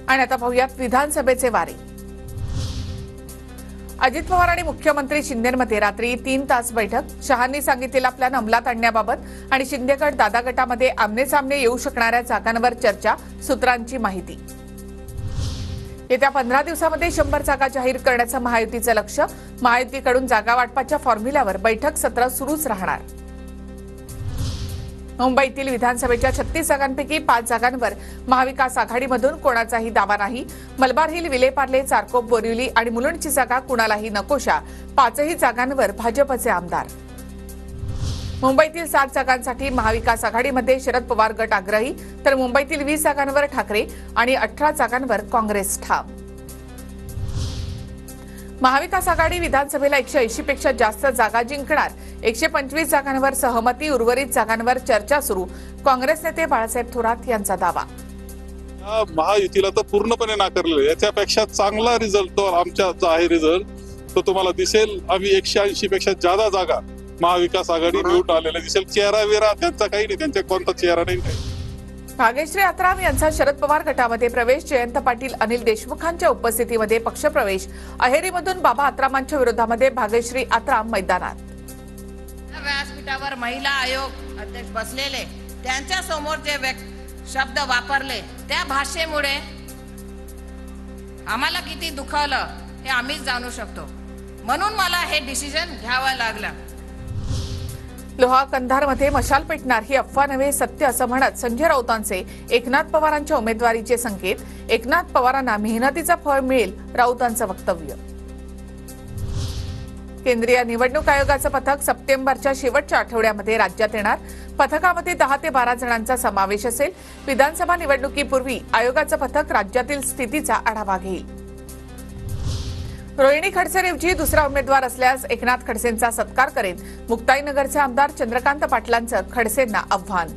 आणि आता पाहूयात विधानसभेचे वारे। अजित पवार आणि मुख्यमंत्री शिंदेमध्ये रात्री 3 तास बैठक। शहांनी सांगितलेला प्लॅन अंमलात आणण्याबाबत आणि शिंदेगड दादा गटामध्ये आमने सामने येऊ शकणाऱ्या जागांवर चर्चा, सूत्रांची माहिती। येत्या 15 दिवसांमध्ये 100 जागा जाहीर करण्याचं महायुतीचं लक्ष्य। महायुतीकडून जागा वाटपाच्या फॉर्म्युल्यावर बैठक सत्र सुरूच राहणार। मुंबईतील विधानसभेच्या 36 जागांपैकी 5 जागांवर महाविकास आघाडीमधून कोणाचाही दावा नाही। मलबार हिल, विलेपार्ले, चारकोप, बोरिवली आणि मुलुंडची जागा कुणालाही नकोशा। 5ही जागांवर भाजपचे आमदार। मुंबईतील 7 जागांसाठी महाविकास आघाडीमध्ये शरद पवार गट आग्रही, तर मुंबईतील 20 जागांवर ठाकरे आणि 18 जागांवर काँग्रेस ठाम। महाविकास आघाडी विधानसभेला 180 पेक्षा जास्त जागा जिंकणार। 125 जागांवर सहमती, उर्वरित जागांवर चर्चा सुरू। काँग्रेस नेते बाळासाहेब थोरात यांचा दावा। महायुतीला तर पूर्णपणे नाकारले। याच्यापेक्षा चांगला रिझल्ट तो आमचा जो आहे रिझल्ट तो तुम्हाला दिसेल। आम्ही 180 पेक्षा जादा जागा महाविकास आघाडी निवडून आलेल्या दिसेल। चेहरा वेरा त्यांचा काही नाही, त्यांचा कोणता चेहरा नाही। भाग्यश्री आत्राम यांचा शरद पवार गटामध्ये प्रवेश। जयंत पाटील, अनिल देशमुखांच्या उपस्थितीमध्ये पक्षप्रवेश। अहेरीमधून बाबा आत्रामांच्या विरोधामध्ये भाग्यश्री आत्राम मैदानात। व्यासपीठावर महिला आयोग अध्यक्ष बसलेले त्यांच्या समोर जे शब्द वापरले त्या भाषेमुळे आम्हाला किती दुखावलं हे आम्हीच जाणू शकतो। म्हणून मला हे डिसिजन घ्यावं लागलं। लोहा कंधारमध्ये मशाल पेटणार ही अफवा नव्हे, सत्य असं म्हणत संजय राऊतांचे एकनाथ पवारांच्या उमेदवारीचे संकेत। एकनाथ पवारांना मेहनतीचं फळ मिळेल, राऊतांचं वक्तव्य। केंद्रीय निवडणूक आयोगाचं पथक सप्टेंबरच्या शेवटच्या आठवड्यामध्ये राज्यात येणार। पथकामध्ये 10 ते 12 जणांचा समावेश असेल। विधानसभा निवडणुकीपूर्वी आयोगाचं पथक राज्यातील स्थितीचा आढावा घेईल। रोहिणी खडसेंऐवजी दुसरा उमेदवार असल्यास एकनाथ खडसेंचा सत्कार करेन। मुक्ताईनगरचे आमदार चंद्रकांत पाटलांचं खडसेंना आव्हान।